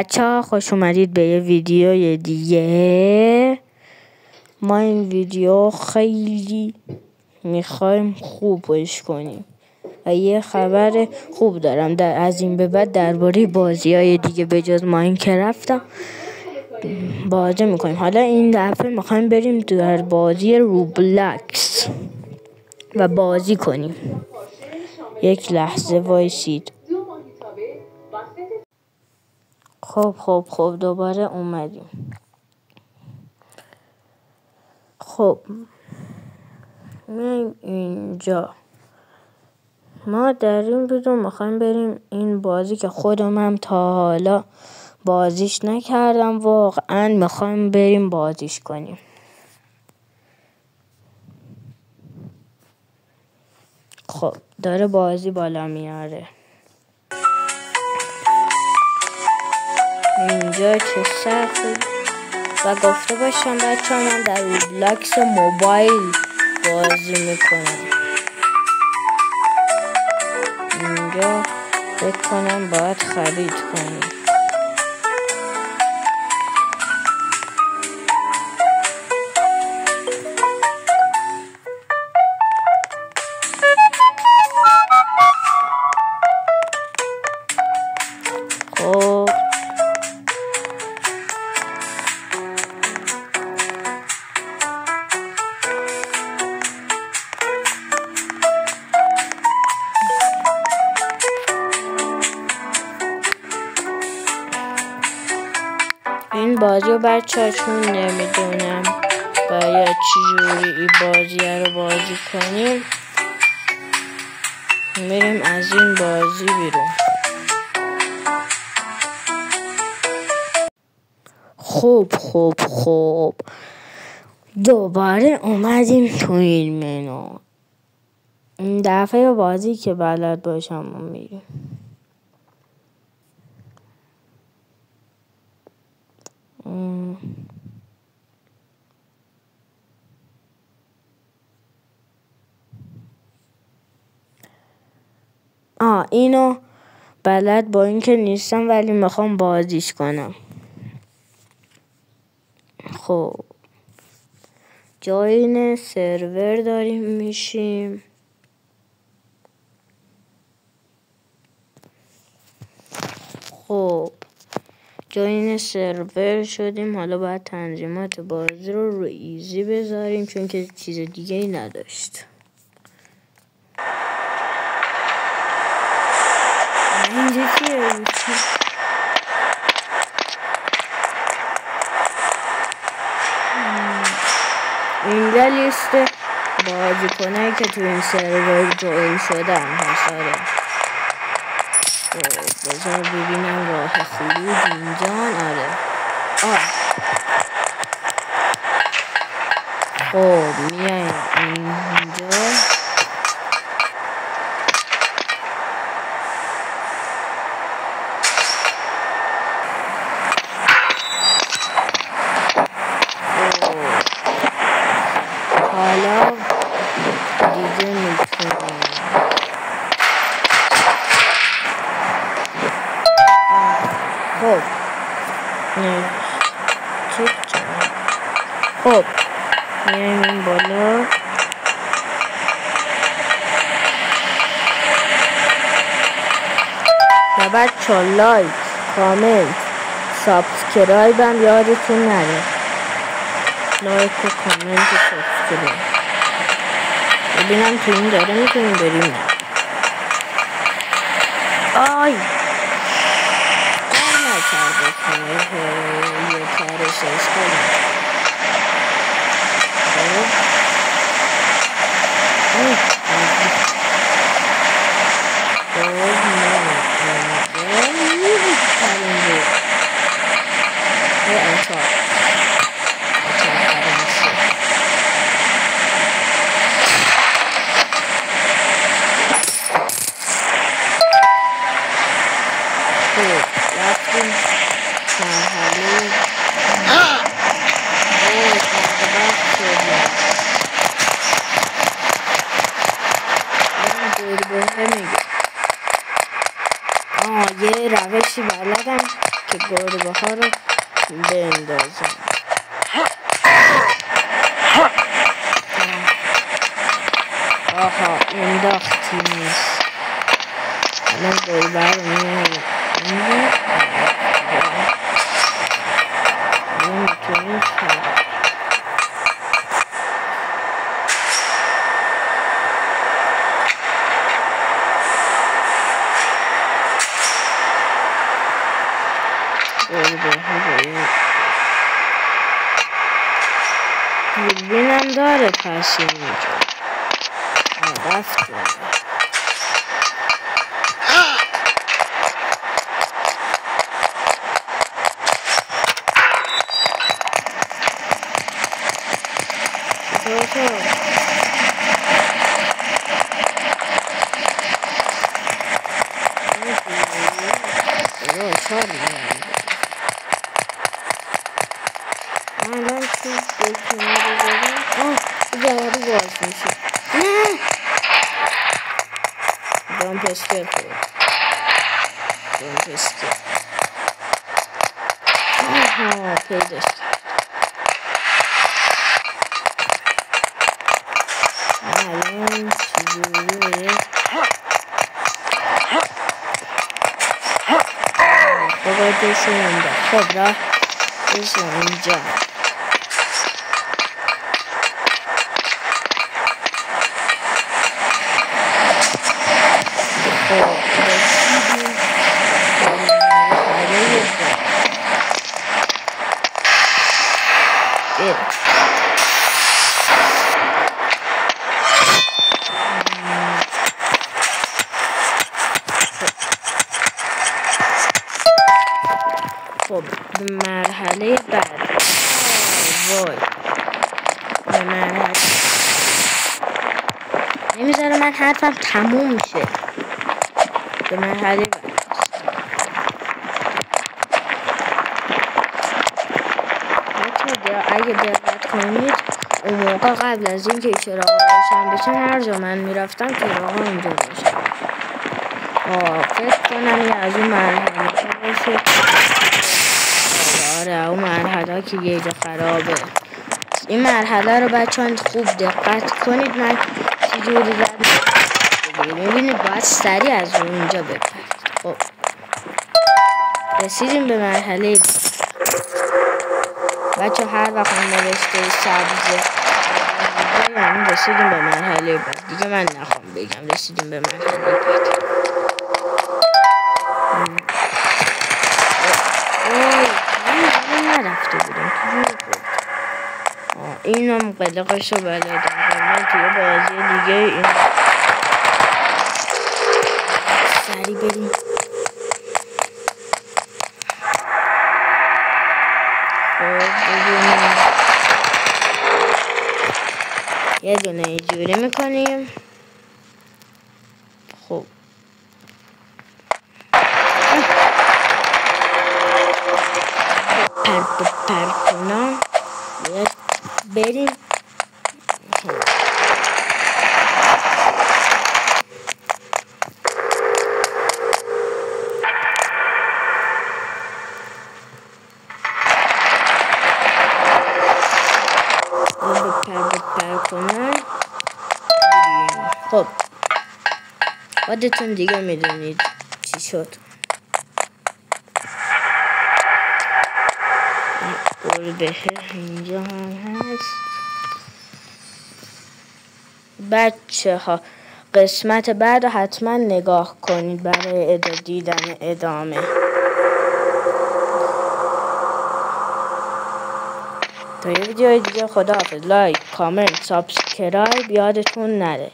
بچه‌ها خوش اومدید به یه ویدیوی دیگه. ما این ویدیو خیلی میخوایم خوبش کنیم و یه خبر خوب دارم. از این به بعد درباره بازی‌های دیگه به جز ماینکرافت بازی میکنیم. حالا این دفعه میخوایم بریم در بازی روبلاکس و بازی کنیم. یک لحظه وایسید. خب دوباره اومدیم. خب میایم اینجا. ما در این ویدیو میخوایم بریم این بازی که خودم تا حالا بازیش نکردم، واقعا میخوایم بریم بازیش کنیم. خب داره بازی بالا میاره. اینجا چه سختی. و گفته باشم بچه من در روبلاکس موبایل بازی میکنم. اینجا فکر کنم باید خرید کنیم. خب این بازی رو بچه چون نمیدونم باید چجوری این بازی رو بازی کنیم، میریم از این بازی بیرون. خب دوباره اومدیم تو این منو. این دفعه بازی که بلد باشم میریم. اینو بلد با اینکه نیستم ولی میخوام بازیش کنم. خب جوین سرور داریم میشیم. خب جوین سرور شدیم. حالا باید تنظیمات بازی رو ایزی بذاریم چون که چیز دیگه ای نداشت. اینجا چیه؟ اینجا لیست بازیکنایی که تو این سرور جوین شدن هست. بذار ببینم راه خروج اینجا. خب میایم اینجا. حالا دیگه میتونیم خب میایم این بالا. و بچه لایک، کامنت، سابسکرایب هم یادتون نره. لایک و کامنت و سابسکرایب. ببینم تو این داره میتونیم بریم. نکرده که یه کارش ایش کنیم. یه روشی بلدم که گربه ها رو بندازم. آها انداختی نیست. الان گربه رو میاریم نمیتونیم دوربینم داره پس اینجا رفتیم. Pesquei. پیداش الان چجوریه؟ باید بسیم اینجا. خب راه بسیم اینجا. خب به مرحله بعد وای به مرحله نمیذاره من حرفم تموم شه. به مرحله بعد اگه دقت کنید اون موقع قبل از اینکه چراغ روشن بشه هر جا من میرفتم چراغ اونجا روشن. فکر کنم یه از اون مرحله باشه. آره اون مرحله که یه جا خرابه. این مرحله رو بچه‌ها خوب دقت کنید. من چجوری میبینید باید سریع از اونجا بپرید. خب رسیدیم به مرحله بچه هر وقت نوشته سبزه یعنی رسیدیم به مرحله بعد. دیگه من نخوام بگم رسیدیم به مرحله بعد. نرفته بودم اینم قلقشو بلدم قبلا توی بازی دیگه. این سری بریم. یه دونه اینجوری میکنیم. خب پر کنم باید بریم. پر کنم. خب خودتون دیگه میدونید چی شد. گربه اینجا هم هست. بچه ها قسمت بعد حتما نگاه کنید برای دیدن ادامه. تا یه ویدیوی دیگه خداحافظ. لایک، کامنت، سابسکرایب یادتون نره.